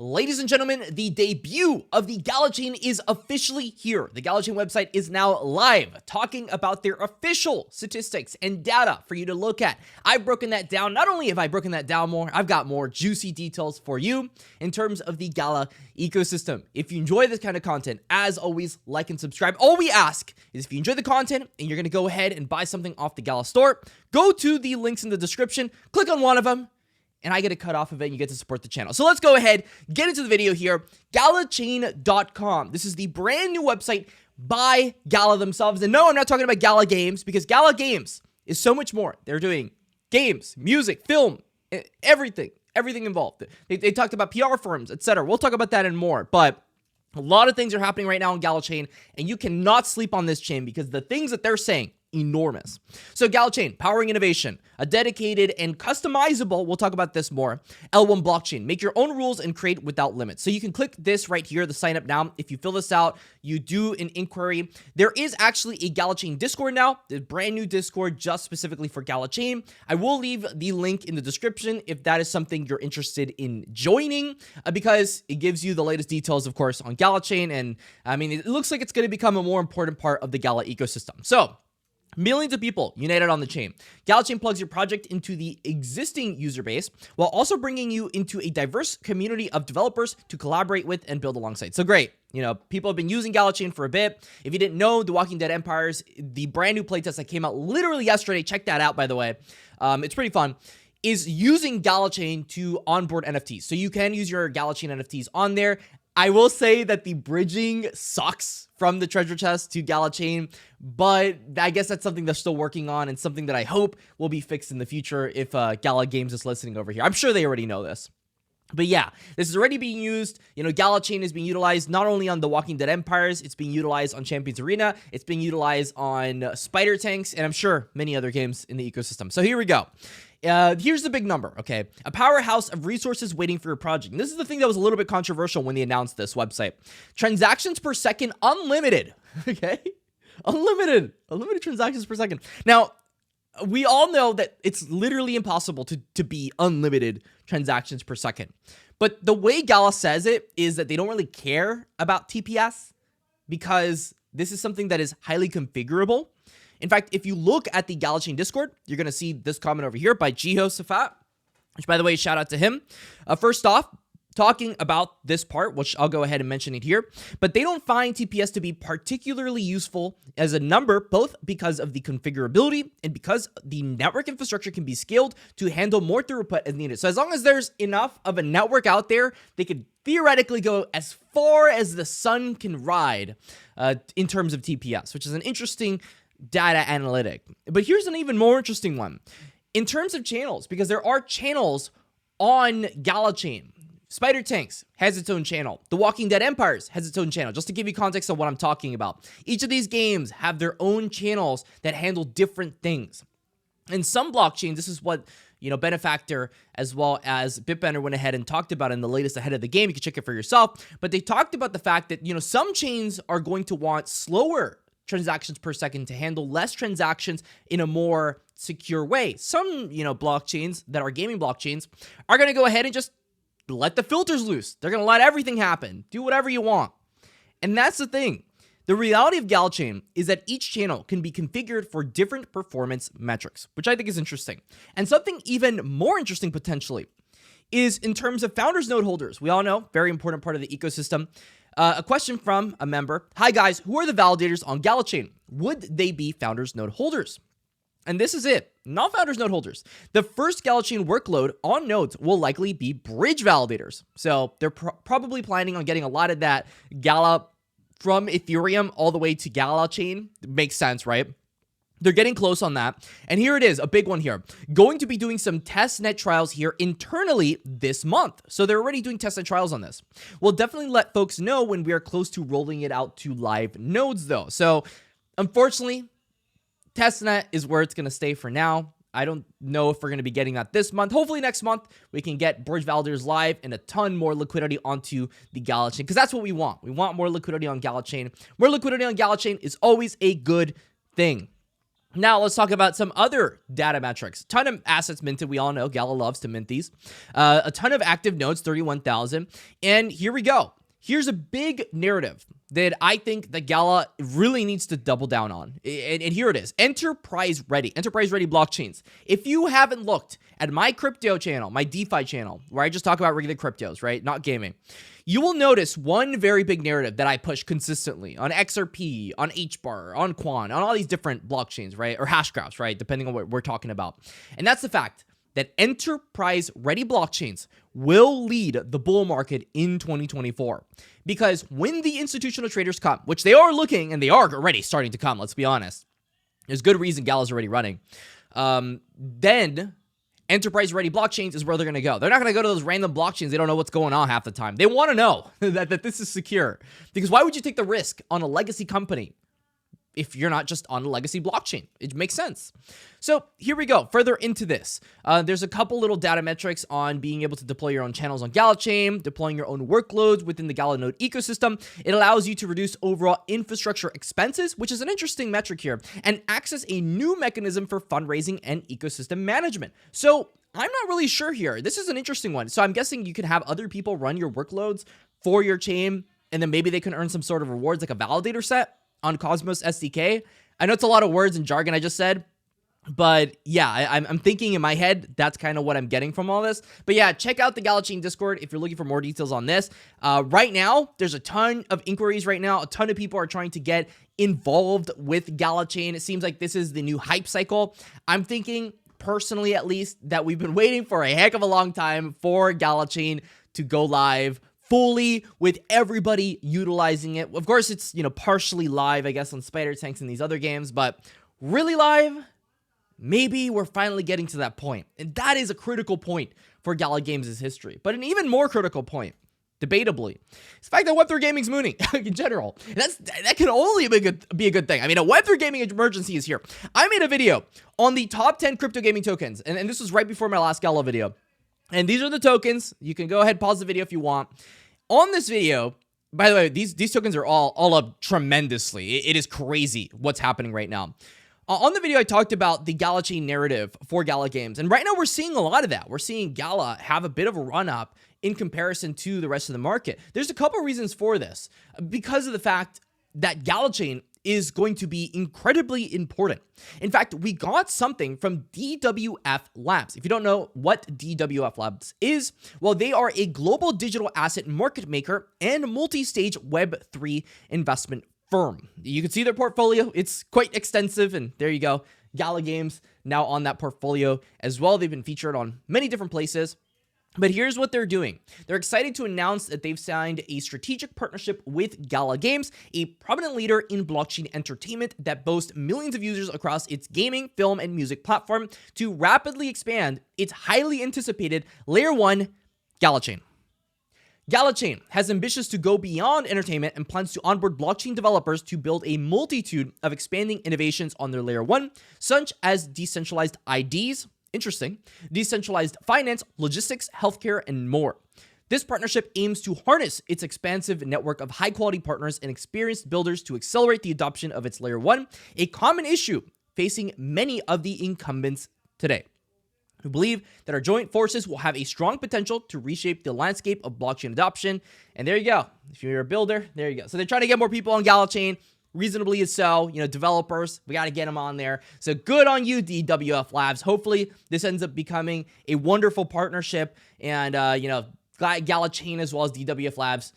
Ladies and gentlemen, the debut of the Galachain is officially here. The Galachain website is now live, talking about their official statistics and data for you to look at. I've broken that down. Not only have I broken that down more, I've got more juicy details for you in terms of the Gala ecosystem. If you enjoy this kind of content, as always, like and subscribe. All we ask is if you enjoy the content and you're going to go ahead and buy something off the Gala store, go to the links in the description, click on one of them, and I get a cut off of it and you get to support the channel. So let's go ahead, get into the video here. Galachain.com. This is the brand new website by Gala themselves. And no, I'm not talking about Gala Games, because Gala Games is so much more. They're doing games, music, film, everything involved. They talked about PR firms, etc. We'll talk about that and more. But a lot of things are happening right now on Galachain, and you cannot sleep on this chain because the things that they're saying, enormous. So Galachain, powering innovation, a dedicated and customizable, we'll talk about this more, L1 blockchain. Make your own rules and create without limits. So you can click this right here, the sign up now. If you fill this out, you do an inquiry. There is actually a Galachain Discord now, the brand new Discord just specifically for Galachain. I will leave the link in the description if that is something you're interested in joining, because it gives you the latest details, of course, on Galachain. And I mean, it looks like it's going to become a more important part of the Gala ecosystem. So millions of people united on the chain. Galachain plugs your project into the existing user base while also bringing you into a diverse community of developers to collaborate with and build alongside. So great. You know, people have been using Galachain for a bit. If you didn't know, The Walking Dead Empires, the brand new playtest that came out literally yesterday, check that out, by the way. It's pretty fun, is using Galachain to onboard NFTs. So you can use your Galachain NFTs on there. I will say that the bridging sucks from the treasure chest to Galachain, but I guess that's something they're still working on and something that I hope will be fixed in the future if Gala Games is listening over here. I'm sure they already know this. But yeah, this is already being used. You know, Galachain is being utilized not only on The Walking Dead Empires, it's being utilized on Champions Arena, it's being utilized on Spider Tanks, and I'm sure many other games in the ecosystem. So here we go. Here's the big number, okay? A powerhouse of resources waiting for your project. And this is the thing that was a little bit controversial when they announced this website. Transactions per second, unlimited, okay? Unlimited transactions per second. Now, we all know that it's literally impossible to be unlimited transactions per second. But the way Gala says it is that they don't really care about TPS because this is something that is highly configurable. In fact, if you look at the Galachain Discord, you're going to see this comment over here by Jiho Safat, which, by the way, shout out to him. First off, talking about this part, which I'll go ahead and mention it here, but they don't find TPS to be particularly useful as a number, both because of the configurability and because the network infrastructure can be scaled to handle more throughput as needed. So as long as there's enough of a network out there, they could theoretically go as far as the sun can ride in terms of TPS, which is an interesting data analytic. But here's an even more interesting one. In terms of channels, because there are channels on Galachain. Spider Tanks has its own channel. The Walking Dead Empires has its own channel, just to give you context of what I'm talking about. Each of these games have their own channels that handle different things. In some blockchains, this is what, you know, Benefactor as well as Bitbender went ahead and talked about in the latest ahead of the game. You can check it for yourself. But they talked about the fact that, you know, some chains are going to want slower transactions per second to handle less transactions in a more secure way. Some, you know, blockchains that are gaming blockchains are going to go ahead and just let the filters loose. They're going to let everything happen. Do whatever you want. And that's the thing. The reality of Galachain is that each channel can be configured for different performance metrics, which I think is interesting. And something even more interesting potentially is in terms of founders node holders. We all know, very important part of the ecosystem. A question from a member. Hi guys, who are the validators on Galachain? Would they be founders node holders? And this is it, not founders node holders. The first Galachain workload on nodes will likely be bridge validators. So they're probably planning on getting a lot of that Gala from Ethereum all the way to Galachain. Makes sense, right? They're getting close on that. And here it is, a big one here. Going to be doing some testnet trials here internally this month. So they're already doing testnet trials on this. We'll definitely let folks know when we are close to rolling it out to live nodes though. So unfortunately, testnet is where it's going to stay for now. I don't know if we're going to be getting that this month. Hopefully next month we can get bridge validators live and a ton more liquidity onto the Galachain, because that's what we want. We want more liquidity on Galachain. More liquidity on Galachain is always a good thing. Now, let's talk about some other data metrics. Ton of assets minted. We all know Gala loves to mint these. A ton of active nodes, 31,000. And here we go. Here's a big narrative that I think that Gala really needs to double down on. And here it is. Enterprise ready blockchains. If you haven't looked at my crypto channel, my DeFi channel, where I just talk about regular cryptos, right? Not gaming. You will notice one very big narrative that I push consistently on XRP, on HBAR, on Quan, on all these different blockchains, right? Or hash graphs, right? Depending on what we're talking about. And that's the fact that enterprise-ready blockchains will lead the bull market in 2024. Because when the institutional traders come, which they are looking, and they are already starting to come, let's be honest. There's good reason Gala's already running. Then enterprise-ready blockchains is where they're going to go. They're not going to go to those random blockchains. They don't know what's going on half the time. They want to know that this is secure. Because why would you take the risk on a legacy company if you're not just on a legacy blockchain? It makes sense. So here we go. Further into this, there's a couple little data metrics on being able to deploy your own channels on GalaChain, deploying your own workloads within the Gala node ecosystem. It allows you to reduce overall infrastructure expenses, which is an interesting metric here, and access a new mechanism for fundraising and ecosystem management. So I'm not really sure here. This is an interesting one. So I'm guessing you could have other people run your workloads for your chain, and then maybe they can earn some sort of rewards like a validator set on Cosmos SDK. I know it's a lot of words and jargon I just said, but yeah, I'm thinking in my head, that's kind of what I'm getting from all this. But yeah, check out the GalaChain Discord if you're looking for more details on this. Right now, there's a ton of inquiries right now. A ton of people are trying to get involved with GalaChain. It seems like this is the new hype cycle. I'm thinking, personally at least, that we've been waiting for a heck of a long time for GalaChain to go live fully with everybody utilizing it. Of course, it's, partially live, I guess, on Spider Tanks and these other games, but really live, maybe we're finally getting to that point. And that is a critical point for Gala Games' history. But an even more critical point, debatably, is the fact that Web3 gaming's mooning in general. And that can only be a good thing. I mean, a Web3 gaming emergency is here. I made a video on the top 10 crypto gaming tokens, and this was right before my last Gala video. And these are the tokens. You can go ahead, pause the video if you want. On this video, by the way, these tokens are all up tremendously. It is crazy what's happening right now. On the video, I talked about the GalaChain narrative for Gala Games. And right now, we're seeing a lot of that. We're seeing Gala have a bit of a run-up in comparison to the rest of the market. There's a couple reasons for this. Because of the fact that GalaChain is going to be incredibly important. In fact, we got something from DWF Labs. If you don't know what DWF Labs is, well, they are a global digital asset market maker and multi-stage Web3 investment firm. You can see their portfolio. It's quite extensive, and there you go. Gala Games now on that portfolio as well. They've been featured on many different places. But here's what they're doing. They're excited to announce that they've signed a strategic partnership with Gala Games, a prominent leader in blockchain entertainment that boasts millions of users across its gaming, film, and music platform, to rapidly expand its highly anticipated Layer 1 GalaChain. GalaChain has ambitions to go beyond entertainment and plans to onboard blockchain developers to build a multitude of expanding innovations on their Layer 1, such as decentralized IDs, interesting, decentralized finance, logistics, healthcare, and more. This partnership aims to harness its expansive network of high-quality partners and experienced builders to accelerate the adoption of its Layer 1, a common issue facing many of the incumbents today. We believe that our joint forces will have a strong potential to reshape the landscape of blockchain adoption. And there you go. If you're a builder, there you go. So they're trying to get more people on GalaChain. Reasonably so, developers, we got to get them on there. So good on you, DWF Labs. Hopefully this ends up becoming a wonderful partnership, and GalaChain as well as DWF Labs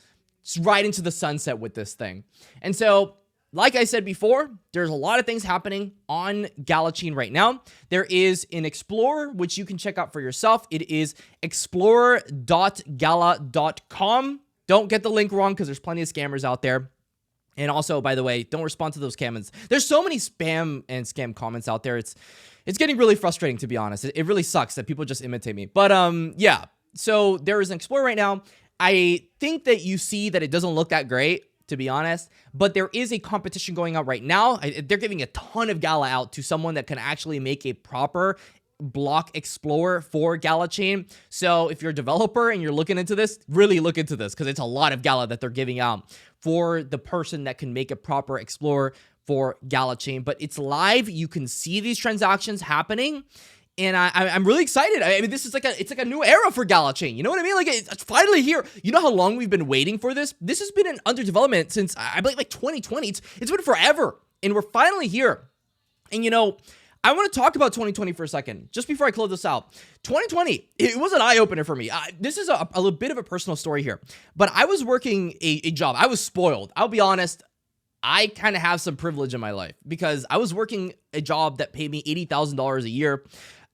right into the sunset with this thing. And so, like I said before, there's a lot of things happening on GalaChain right now. There is an Explorer, which you can check out for yourself. It is explorer.gala.com. Don't get the link wrong, because there's plenty of scammers out there. And also, by the way, don't respond to those comments. There's so many spam and scam comments out there. It's getting really frustrating, to be honest. It really sucks that people just imitate me. But yeah, so there is an Explorer right now. I think that you see that it doesn't look that great, to be honest. But there is a competition going on right now. They're giving a ton of Gala out to someone that can actually make a proper block explorer for GalaChain. So if you're a developer and you're looking into this, really look into this, because it's a lot of Gala that they're giving out for the person that can make a proper explorer for Gala Chain, but it's live. You can see these transactions happening. And I'm really excited. I mean, this is it's like a new era for Gala Chain. You know what I mean? Like, it's finally here. You know how long we've been waiting for this? This has been under development since, I believe, like 2020. It's been forever. And we're finally here. And, I want to talk about 2020 for a second, just before I close this out. 2020, it was an eye-opener for me. This is a little bit of a personal story here. But I was working a job. I was spoiled. I'll be honest. I kind of have some privilege in my life because I was working a job that paid me $80,000 a year.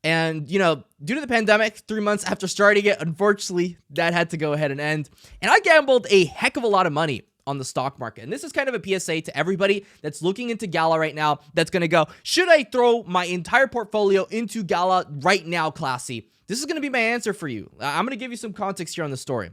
And, due to the pandemic, 3 months after starting it, unfortunately, that had to go ahead and end. And I gambled a heck of a lot of money on the stock market. And this is kind of a PSA to everybody that's looking into Gala right now that's going to go, should I throw my entire portfolio into Gala right now, Classy? This is going to be my answer for you. I'm going to give you some context here on the story.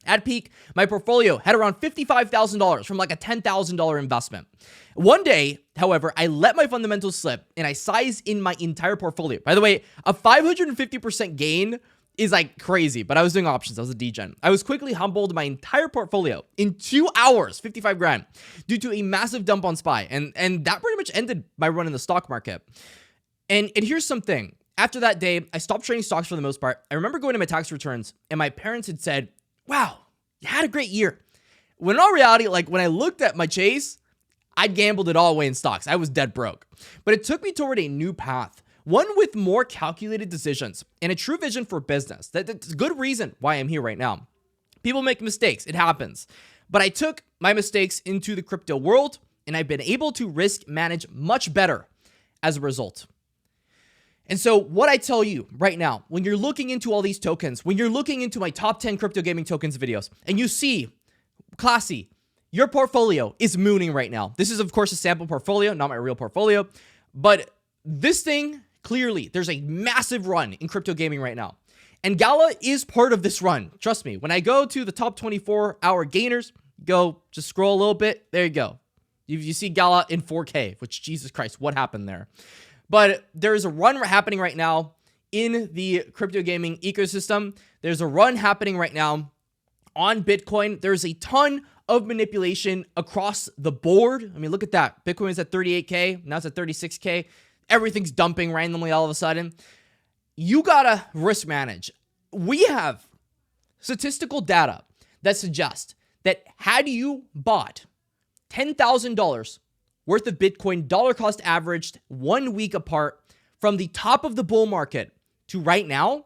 At peak, my portfolio had around $55,000 from like a $10,000 investment. One day, however, I let my fundamentals slip and I sized in my entire portfolio. By the way, a 550% gain is like crazy, but I was doing options. I was a degen. I was quickly humbled my entire portfolio in 2 hours, 55 grand, due to a massive dump on SPY. And that pretty much ended my run in the stock market. And here's something. After that day, I stopped trading stocks for the most part. I remember going to my tax returns and my parents had said, wow, you had a great year. When in all reality, like when I looked at my chase, I gambled it all away in stocks. I was dead broke. But it took me toward a new path, one with more calculated decisions and a true vision for business. That's a good reason why I'm here right now. People make mistakes. It happens. But I took my mistakes into the crypto world and I've been able to risk manage much better as a result. And so what I tell you right now, when you're looking into all these tokens, when you're looking into my top 10 crypto gaming tokens videos, and you see, Classy, your portfolio is mooning right now. This is, of course, a sample portfolio, not my real portfolio. But this thing, clearly, there's a massive run in crypto gaming right now. And Gala is part of this run. Trust me, when I go to the top 24-hour gainers, just scroll a little bit, there you go. You see Gala in 4K, which, Jesus Christ, what happened there? But there's a run happening right now in the crypto gaming ecosystem. There's a run happening right now on Bitcoin. There's a ton of manipulation across the board. I mean, look at that. Bitcoin is at 38K. Now it's at 36K. Everything's dumping randomly all of a sudden. You gotta risk manage. We have statistical data that suggests that had you bought $10,000 worth of Bitcoin, dollar cost averaged 1 week apart from the top of the bull market to right now,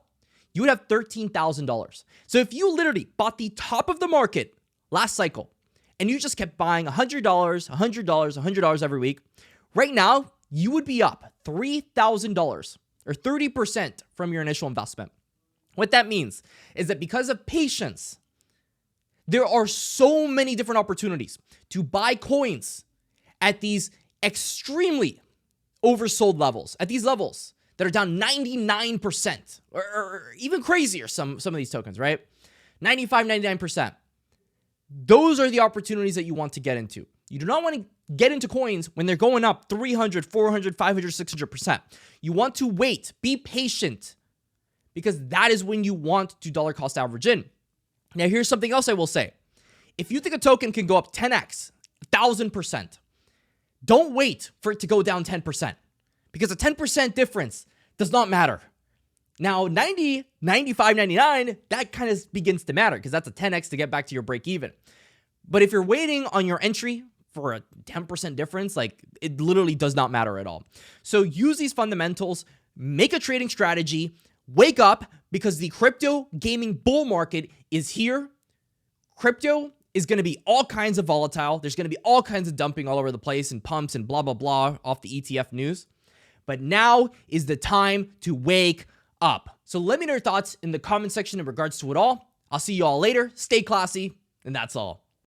you would have $13,000. So if you literally bought the top of the market last cycle and you just kept buying $100, $100, $100 every week, right now you would be up $3,000 or 30% from your initial investment. What that means is that because of patience, there are so many different opportunities to buy coins at these extremely oversold levels, at these levels that are down 99%, or even crazier, some of these tokens, right? 95, 99%. Those are the opportunities that you want to get into. You do not want to get into coins when they're going up 300, 400, 500, 600%. You want to wait, be patient, because that is when you want to dollar cost average in. Now, here's something else I will say. If you think a token can go up 10x, 1,000%, don't wait for it to go down 10%, because a 10% difference does not matter. Now, 90, 95, 99, that kind of begins to matter because that's a 10x to get back to your break even. But if you're waiting on your entry for a 10% difference, like it literally does not matter at all. So use these fundamentals, make a trading strategy, wake up because the crypto gaming bull market is here. Crypto is going to be all kinds of volatile. There's going to be all kinds of dumping all over the place and pumps and blah, blah, blah off the ETF news. But now is the time to wake up. So let me know your thoughts in the comment section in regards to it all. I'll see you all later. Stay classy, and that's all.